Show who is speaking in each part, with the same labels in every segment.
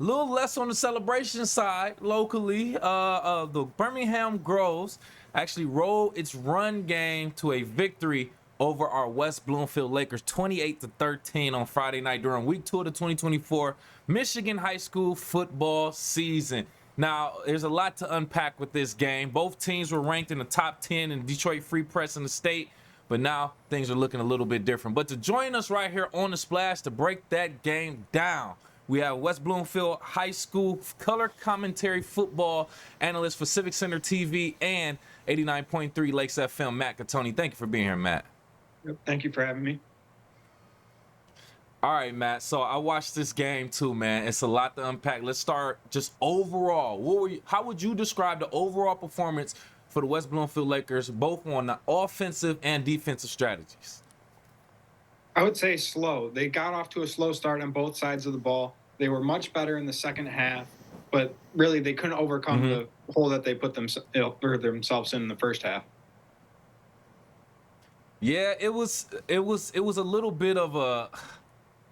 Speaker 1: A little less on the celebration side locally. The Birmingham Groves actually rolled its run game to a victory over our West Bloomfield Lakers 28-13 on Friday night during week 2 of the 2024 Michigan high school football season. Now, there's a lot to unpack with this game. Both teams were ranked in the top 10 in Detroit Free Press in the state, but now things are looking a little bit different. But to join us right here on the Splash to break that game down, we have West Bloomfield High School color commentary football analyst for Civic Center TV and 89.3 Lakes FM, Matt Catoni. Thank you for being here, Matt.
Speaker 2: Yep, thank you for having me.
Speaker 1: All right, Matt. So I watched this game too, man. It's a lot to unpack. Let's start just overall. How would you describe the overall performance for the West Bloomfield Lakers, both on the offensive and defensive strategies?
Speaker 2: I would say slow. They got off to a slow start on both sides of the ball. They were much better in the second half, but really they couldn't overcome the hole that they put themselves in the first half.
Speaker 1: Yeah, it was a little bit of a,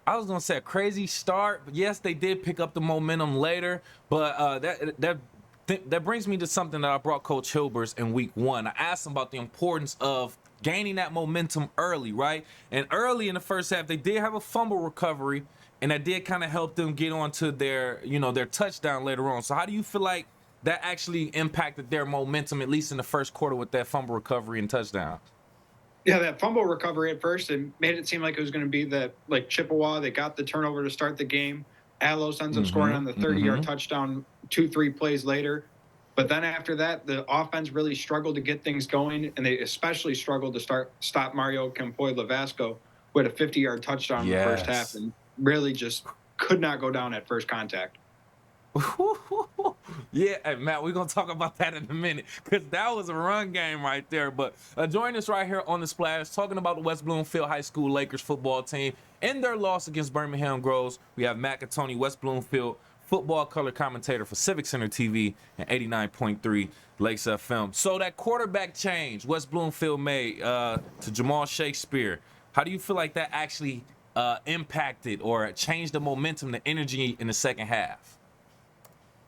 Speaker 1: I was gonna say a crazy start, but yes, they did pick up the momentum later. But that brings me to something that I brought Coach Hilbers in week 1. I asked him about the importance of gaining that momentum early, right? And early in the first half, they did have a fumble recovery, and that did kind of help them get onto their touchdown later on. So how do you feel like that actually impacted their momentum, at least in the first quarter, with that fumble recovery and touchdown?
Speaker 2: Yeah, that fumble recovery at first, it made it seem like it was going to be that like Chippewa. They got the turnover to start the game. Alos ends up scoring on the 30-yard touchdown 2-3 plays later. But then after that, the offense really struggled to get things going, and they especially struggled to stop Mario Campoy-Lavasco, who had a 50-yard touchdown in the first half, and really just could not go down at first contact.
Speaker 1: Yeah, hey, Matt, we're going to talk about that in a minute, because that was a run game right there. But join us right here on the Splash, talking about the West Bloomfield High School Lakers football team and their loss against Birmingham Groves. We have Matt Catoni, West Bloomfield football color commentator for Civic Center TV and 89.3 Lakes FM. So that quarterback change West Bloomfield made to Jamal Shakespeare, how do you feel like that actually impacted or changed the momentum, the energy in the second half?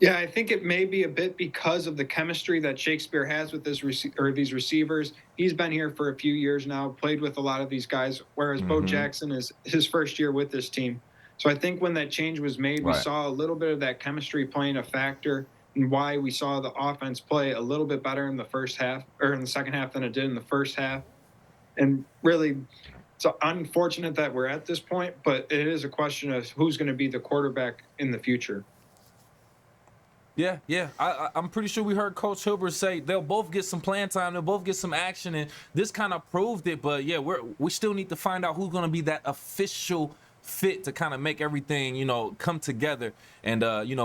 Speaker 2: Yeah, I think it may be a bit because of the chemistry that Shakespeare has with these receivers. He's been here for a few years now, played with a lot of these guys, whereas Bo Jackson is his first year with this team. So I think when that change was made, we saw a little bit of that chemistry playing a factor in why we saw the offense play a little bit better in the first half or in the second half than it did in the first half. And really, it's unfortunate that we're at this point, but it is a question of who's going to be the quarterback in the future.
Speaker 1: Yeah. I'm pretty sure we heard Coach Hilbert say they'll both get some playing time, they'll both get some action, and this kind of proved it. But yeah, we still need to find out who's going to be that official fit to kind of make everything, come together and,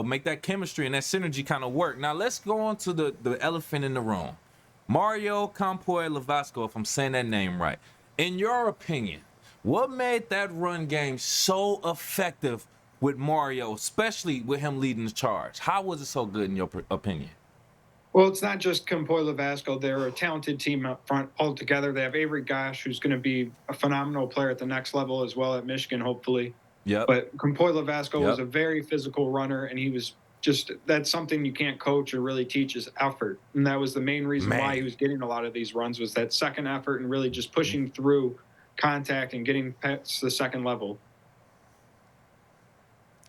Speaker 1: make that chemistry and that synergy kind of work. Now let's go on to the elephant in the room. Mario Campoy-Lavasco, if I'm saying that name right. In your opinion, what made that run game so effective with Mario, especially with him leading the charge? How was it so good in your opinion?
Speaker 2: Well, it's not just Campoy-Lavasco. They're a talented team up front altogether. They have Avery Gosh, who's going to be a phenomenal player at the next level as well at Michigan, hopefully.
Speaker 1: Yep.
Speaker 2: But Campoy-Lavasco was a very physical runner, and he was that's something you can't coach or really teach is effort. And that was the main reason why he was getting a lot of these runs, was that second effort and really just pushing through contact and getting past the second level.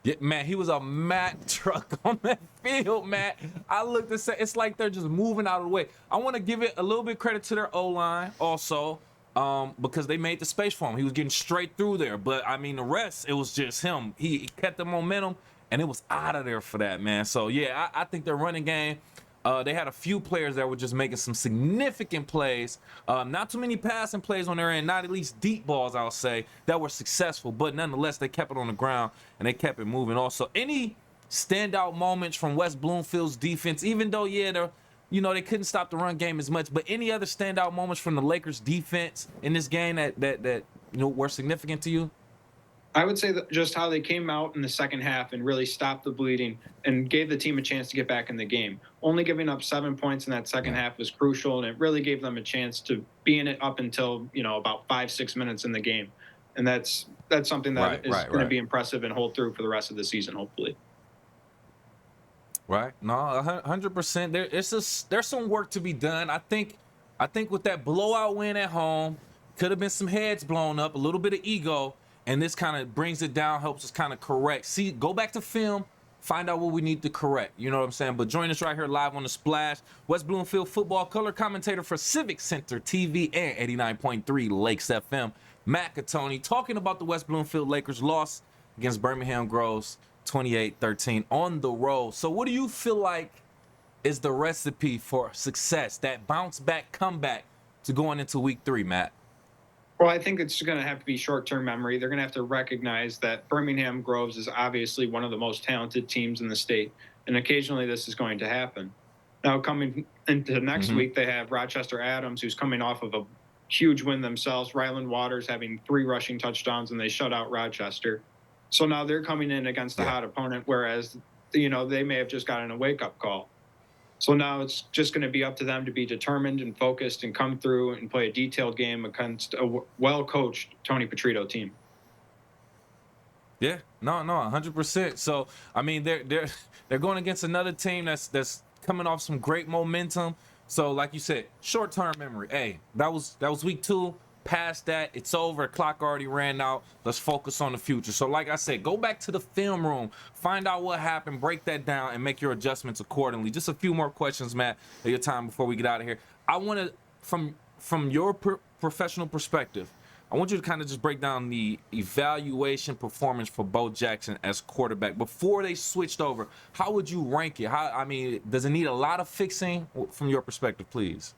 Speaker 1: Yeah, man, he was a Mack truck on that field, Matt. I looked and said, it's like they're just moving out of the way. I want to give it a little bit credit to their O-line also, because they made the space for him. He was getting straight through there. But, I mean, the rest, it was just him. He kept the momentum, and it was out of there for that, man. So, yeah, I think their running game, they had a few players that were just making some significant plays. Not too many passing plays on their end, not at least deep balls, I'll say, that were successful. But nonetheless, they kept it on the ground, and they kept it moving also. Any standout moments from West Bloomfield's defense, even though, they couldn't stop the run game as much, but any other standout moments from the Lakers defense in this game that were significant to you?
Speaker 2: I would say that just how they came out in the second half and really stopped the bleeding and gave the team a chance to get back in the game. Only giving up 7 points in that second half was crucial, and it really gave them a chance to be in it up until, about 5-6 minutes in the game. And that's something that is going to be impressive and hold through for the rest of the season, hopefully.
Speaker 1: Right? No, 100%. There's some work to be done. I think with that blowout win at home, could have been some heads blown up, a little bit of ego, and this kind of brings it down, helps us kind of correct. See, go back to film, find out what we need to correct. You know what I'm saying? But join us right here live on The Splash. West Bloomfield football color commentator for Civic Center TV and 89.3 Lakes FM, Matt Catoni, talking about the West Bloomfield Lakers loss against Birmingham Groves 28-13 on the road. So what do you feel like is the recipe for success, that bounce back comeback to going into week 3, Matt?
Speaker 2: Well, I think it's going to have to be short-term memory. They're going to have to recognize that Birmingham Groves is obviously one of the most talented teams in the state, and occasionally this is going to happen. Now, coming into next week, they have Rochester Adams, who's coming off of a huge win themselves. Ryland Waters having 3 rushing touchdowns, and they shut out Rochester. So now they're coming in against a hot opponent, whereas, they may have just gotten a wake-up call. So now it's just going to be up to them to be determined and focused and come through and play a detailed game against a well-coached Tony Petrito team.
Speaker 1: Yeah, no, 100%. So, I mean, they're going against another team that's coming off some great momentum. So, like you said, short-term memory. Hey, that was week 2. Past that, it's over. Clock already ran out. Let's focus on the future. So like I said, go back to the film room, find out what happened, break that down, and make your adjustments accordingly. Just a few more questions, Matt, at your time before we get out of here. I want to, from your professional perspective, I want you to kind of just break down the evaluation performance for Bo Jackson as quarterback before they switched over. How would you rank it? Does it need a lot of fixing from your perspective, please?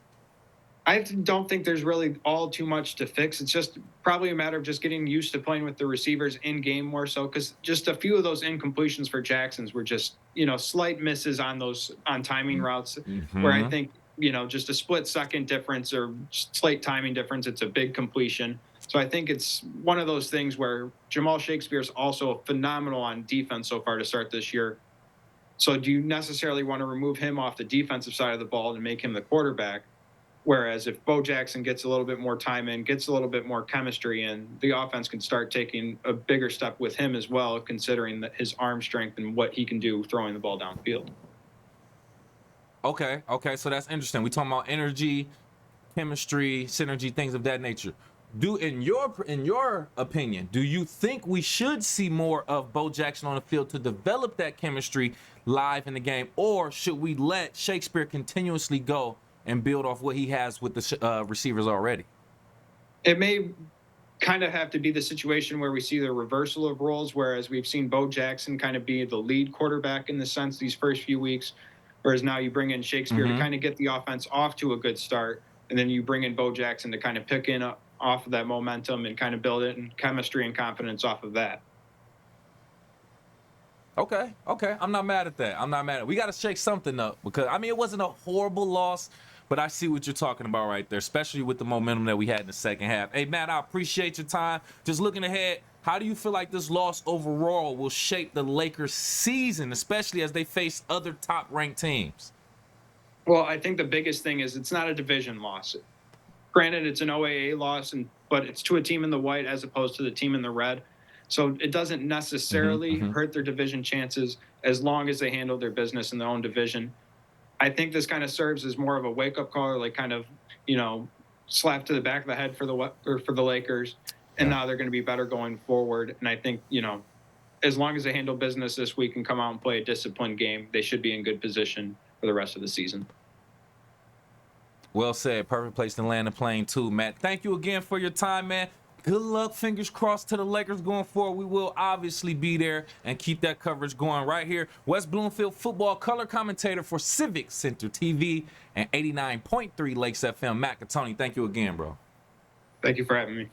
Speaker 2: I don't think there's really all too much to fix. It's just probably a matter of just getting used to playing with the receivers in game more so, because just a few of those incompletions for Jackson's were just, slight misses on timing routes where I think, just a split second difference or slight timing difference, it's a big completion. So I think it's one of those things where Jamal Shakespeare is also phenomenal on defense so far to start this year. So do you necessarily want to remove him off the defensive side of the ball and make him the quarterback? Whereas if Bo Jackson gets a little bit more time in, gets a little bit more chemistry in, the offense can start taking a bigger step with him as well, considering that his arm strength and what he can do throwing the ball downfield.
Speaker 1: Okay, so that's interesting. We talking about energy, chemistry, synergy, things of that nature. In your opinion, do you think we should see more of Bo Jackson on the field to develop that chemistry live in the game, or should we let Shakespeare continuously go and build off what he has with the receivers already?
Speaker 2: It may kind of have to be the situation where we see the reversal of roles, whereas we've seen Bo Jackson kind of be the lead quarterback in the sense these first few weeks, whereas now you bring in Shakespeare to kind of get the offense off to a good start, and then you bring in Bo Jackson to kind of pick in off of that momentum and kind of build it in chemistry and confidence off of that.
Speaker 1: Okay. I'm not mad at that. We got to shake something up because, it wasn't a horrible loss, but I see what you're talking about right there, especially with the momentum that we had in the second half. Hey, Matt, I appreciate your time. Just looking ahead, how do you feel like this loss overall will shape the Lakers' season, especially as they face other top-ranked teams?
Speaker 2: Well, I think the biggest thing is it's not a division loss. Granted, it's an OAA loss, but it's to a team in the white as opposed to the team in the red. So it doesn't necessarily hurt their division chances as long as they handle their business in their own division. I think this kind of serves as more of a wake-up call, or like kind of, slap to the back of the head for the Lakers. And now they're going to be better going forward. And I think, as long as they handle business this week and come out and play a disciplined game, they should be in good position for the rest of the season.
Speaker 1: Well said. Perfect place to land the plane too, Matt. Thank you again for your time, man. Good luck. Fingers crossed to the Lakers going forward. We will obviously be there and keep that coverage going right here. West Bloomfield football color commentator for Civic Center TV and 89.3 Lakes FM, Matt Catoni. Thank you again, bro.
Speaker 2: Thank you for having me.